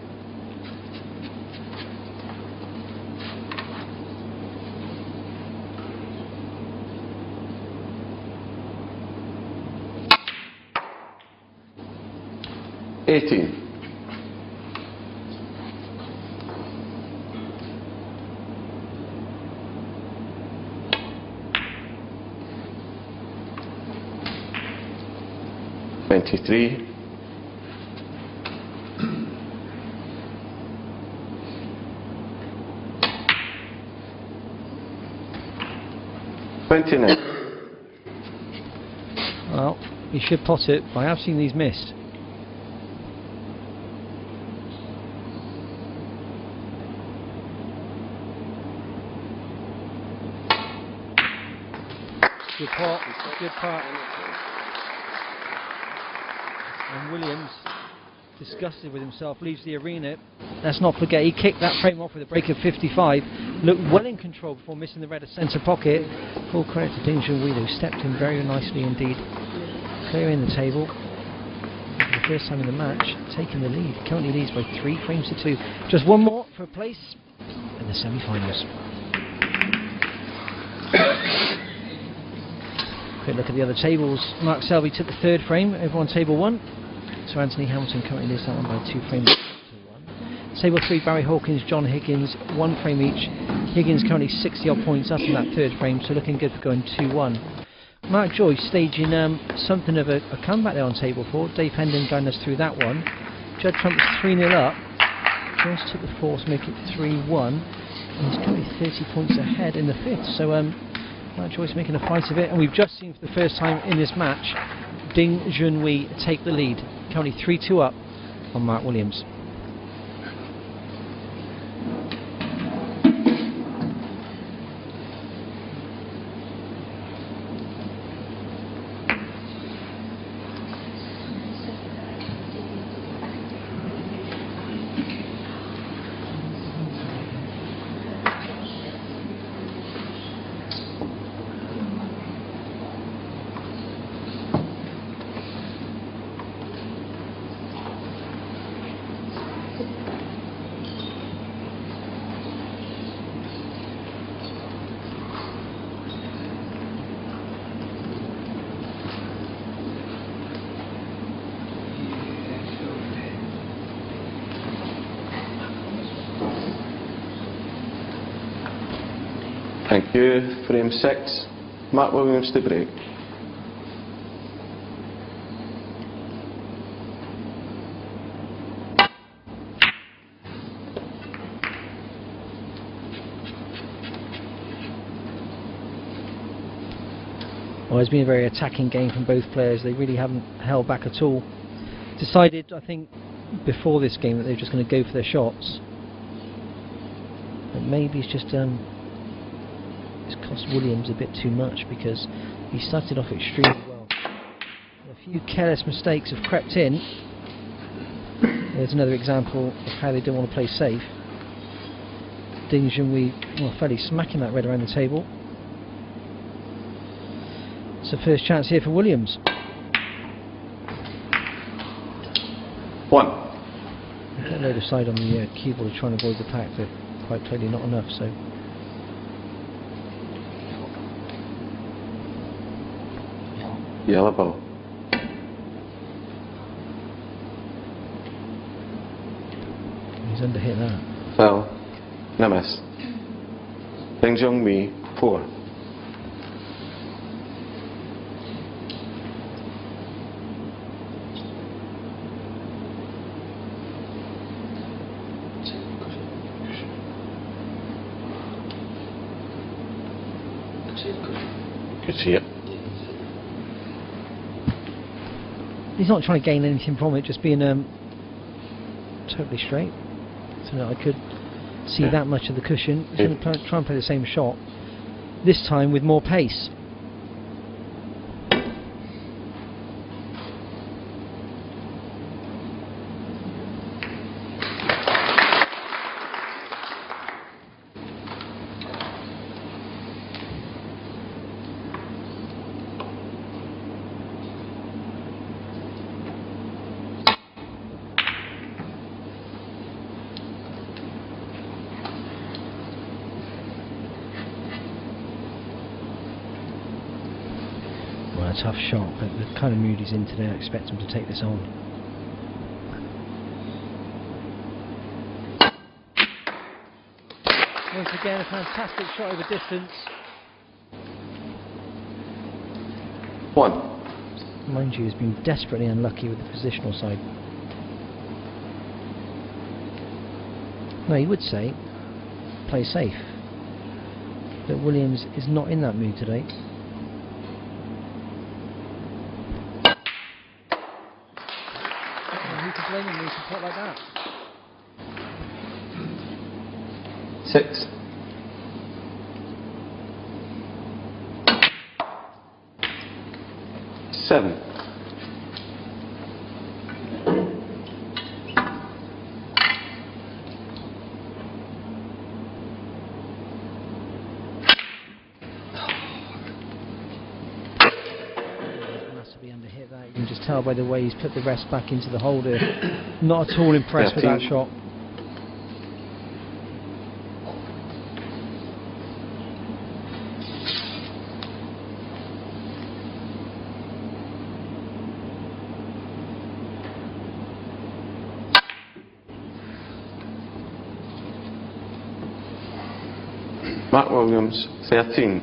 18. 23. 29. Well, he should pot it, but I have seen these missed. Good pot, good pot. And Williams, disgusted with himself, leaves the arena. Let's not forget, he kicked that frame off with a break of 55. Looked well in control before missing the red centre pocket. Full credit to Ding Junhui, who stepped in very nicely indeed, clearing the table. For the first time in the match, taking the lead. Currently leads by 3 frames to 2. Just one more for a place in the semi-finals. Quick look at the other tables. Mark Selby took the 3rd frame over on table 1. So Anthony Hamilton currently leads that one by 2 frames to 1. Table 3, Barry Hawkins, John Higgins, 1 frame each. Higgins currently 60 odd points up in that 3rd frame, so looking good for going 2-1. Mark Joyce staging something of a comeback there on table 4. Dave Hendon guiding us through that one. Judd Trump was 3-0 up. Joyce took the 4th to make it 3-1. And he's currently 30 points ahead in the 5th. So Mark Joyce making a fight of it. And we've just seen for the first time in this match Ding Junhui take the lead. Currently 3-2 up on Mark Williams. Thank you. Frame 6. Mark Williams to break. Well, it's been a very attacking game from both players. They really haven't held back at all. Decided, I think, before this game that they were just going to go for their shots. But maybe it's just it's cost Williams a bit too much because he started off extremely well. A few careless mistakes have crept in. There's another example of how they don't want to play safe. Ding Junhui, well, fairly smacking that red around the table. It's the first chance here for Williams. 1. Got a load of side on the keyboard to try and avoid the pack, but quite clearly not enough. So Yellow ball. he's underhit that. Foul. No miss. Junhui 4. Could see it. He's not trying to gain anything from it, just being totally straight. So that I could see that much of the cushion. He's going to try and play the same shot, this time with more pace. A tough shot, but the kind of mood he's in today, I expect him to take this on. Once again, a fantastic shot over distance. 1. Mind you, he's been desperately unlucky with the positional side. No, he would say, play safe. But Williams is not in that mood today. Blaming me to play like that. 6. 7. Massively underhit that. You can just tell by the way he's put the rest back into the holder. Not at all impressed with that shot. Matt Williams 13.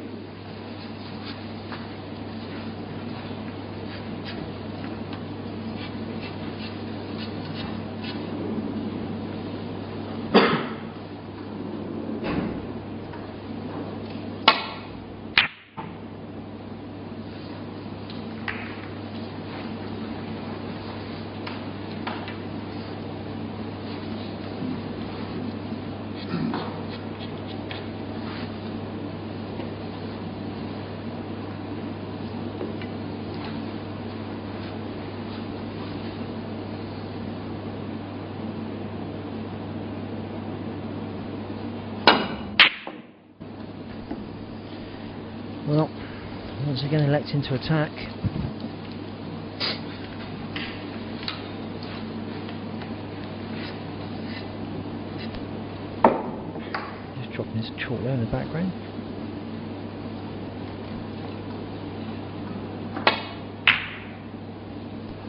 Well, once again electing to attack. Just dropping his chalk there in the background.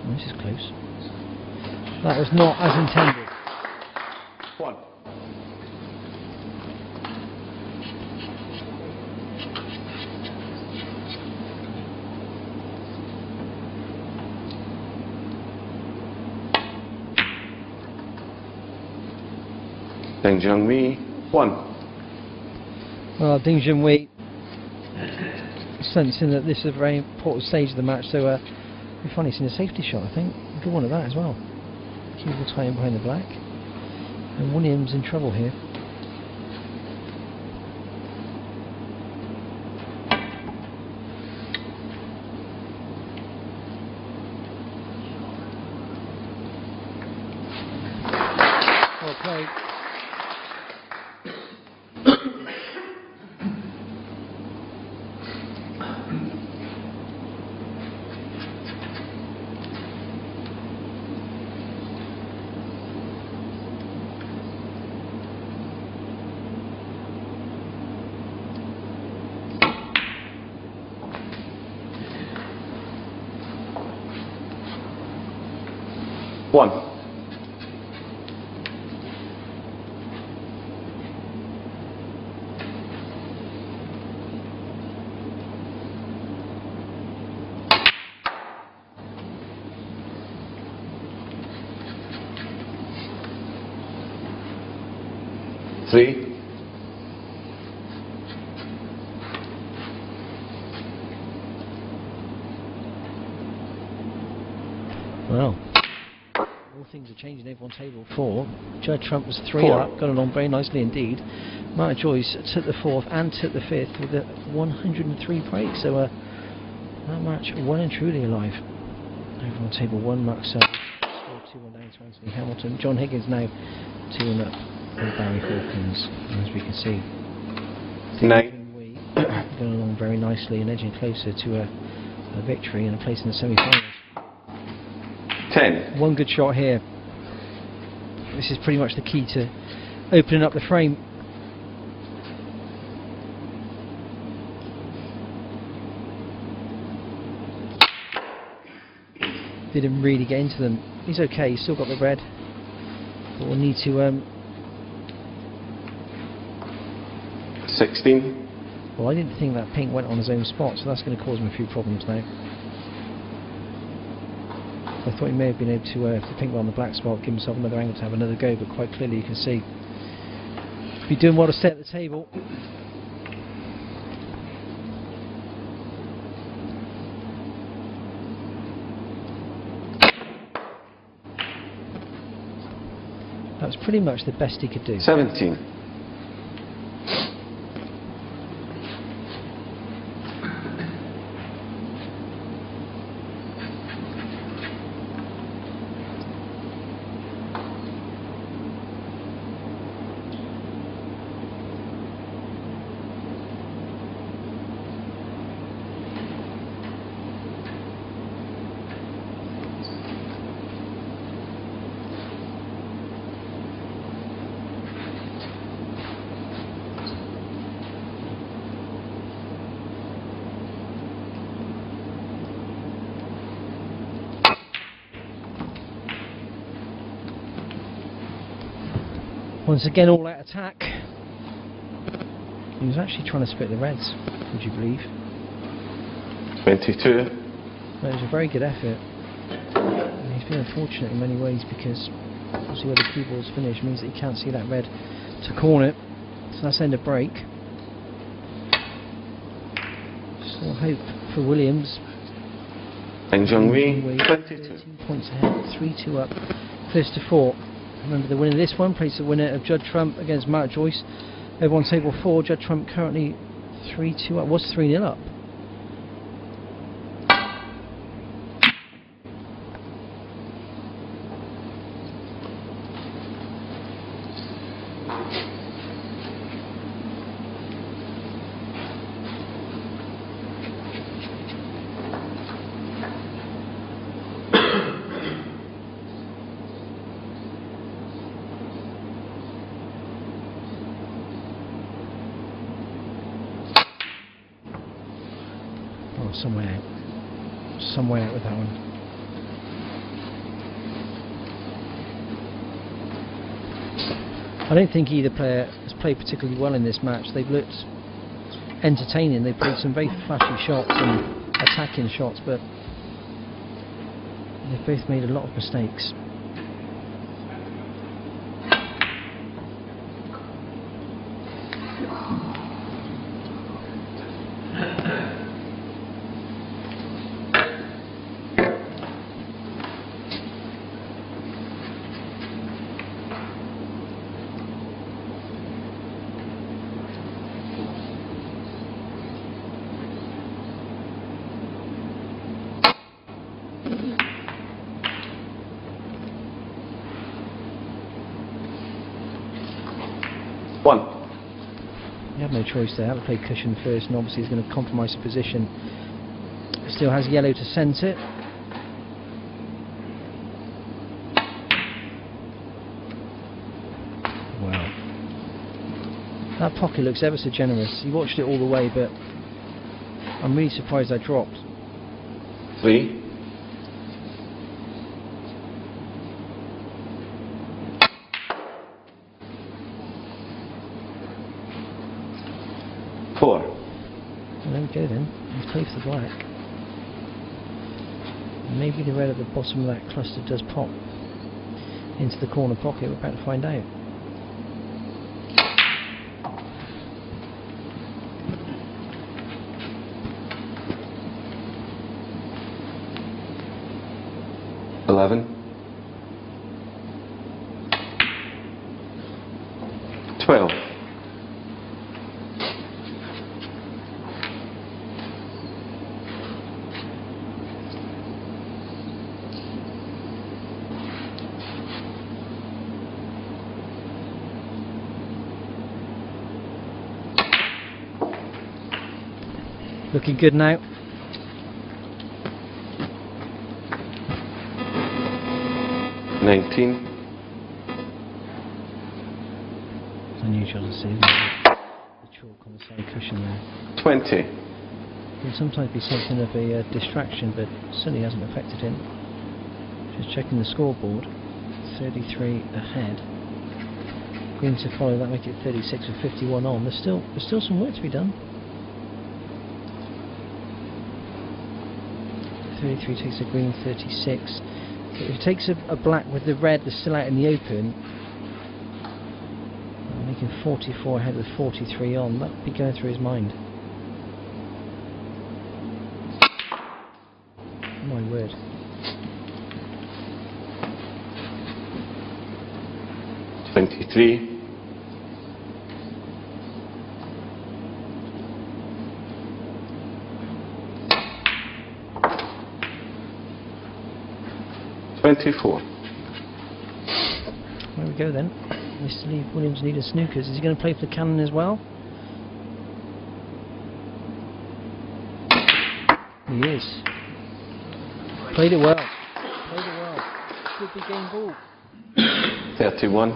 Oh, this is close. That was not as intended. 1. Junhui 1. Well, Junhui sensing that this is a very important stage of the match, so we finally seen a safety shot, I think. A good one at that as well. Keep will tie in behind the black. And Williams in trouble here. Well played. 1. Three. Well, all things are changing over on table 4. Judd Trump was 3 up, got along very nicely indeed. Mark Joyce took the 4th and took the 5th with a 103 break, so that match well and truly alive. Over on table 1, Mark scored 2-1 down to Anthony Hamilton. John Higgins now 2-1 up with Barry Hawkins, as we can see. 9. Junhui going along very nicely and edging closer to a victory and a place in the semi-finals. 10. One good shot here. This is pretty much the key to opening up the frame. Didn't really get into them. He's okay, he's still got the red. But we'll need to 16. well, I didn't think that pink went on his own spot, so that's going to cause him a few problems now. I thought he may have been able to, if the pink went on the black spot, give himself another angle to have another go, but quite clearly you can see he'd be doing well to stay at the table. That was pretty much the best he could do. 17. Once again, all out attack. He was actually trying to split the reds, would you believe? 22. But it was a very good effort. And he's been unfortunate in many ways because obviously where the cue ball's finished means that he can't see that red to corner it. So that's end of break. Still hope for Williams. And Junhui, Junhui, 22. 13 points ahead, 3-2 up, close to 4. Remember the winner of this one plays the winner of Judd Trump against Mark Joyce. Over on table 4, Judd Trump currently 3-2 up, was 3-0 up. Some way out with that one. I don't think either player has played particularly well in this match. They've looked entertaining. They've played some very flashy shots and attacking shots, but they've both made a lot of mistakes. He had no choice there. Had to play cushion first, and obviously he's going to compromise the position. Still has yellow to scent it. Wow. That pocket looks ever so generous. He watched it all the way, but I'm really surprised I dropped. 3. He's played for the black. Maybe the red at the bottom of that cluster does pop into the corner pocket. We're about to find out. $11. 12. Looking good now. $19. It's unusual to see the chalk on the side cushion there. 20. It can sometimes be something of a distraction, but certainly hasn't affected him. Just checking the scoreboard. 33 ahead. Green to follow, that make it 36 with 51 on. There's still some work to be done. 33 takes a green, 36. If it takes a black with the red that's still out in the open, making 44 ahead with 43 on, that would be going through his mind. My word. $23. $24. There we go then. Mr. Lee Williams needed snookers. Is he going to play for the cannon as well? He is. Played it well. Played it well. Good big game ball. 31.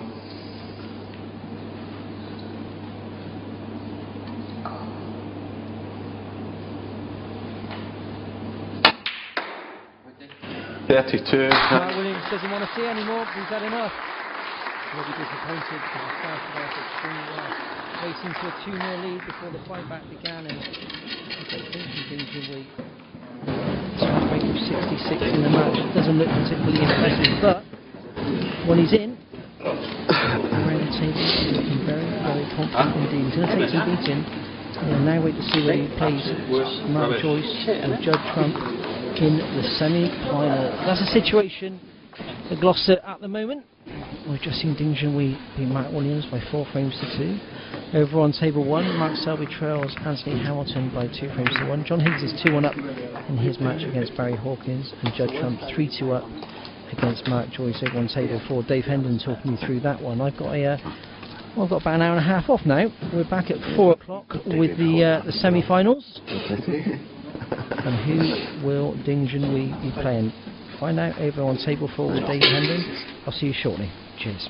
$32. Mark Williams doesn't want to see anymore. He's had enough. He'll be disappointed because he started off extremely well. Racing to a 2-0 lead before the fight back began, and Junhui rate of 66 in the match. It doesn't look particularly impressive, but when he's in, around the table, he's looking very, very confident indeed. He's going to take some beating. And now wait to see where he plays Mark Joyce or Judd Trump in the semi-final. That's a situation for Gloucester at the moment. We've just seen Ding Junhui beat Matt Williams by 4 frames to 2. Over on table 1, Mark Selby trails Anthony Hamilton by 2 frames to 1. John Higgs is 2-1 up in his match against Barry Hawkins, and Judd Trump 3-2 up against Mark Joyce over on table 4. Dave Hendon talking you through that one. I've got about an hour and a half off now. We're back at 4 o'clock with the semi-finals. And who will Ding Junhui be playing? Find out over on table 4 with Dave Hendon. I'll see you shortly. Cheers.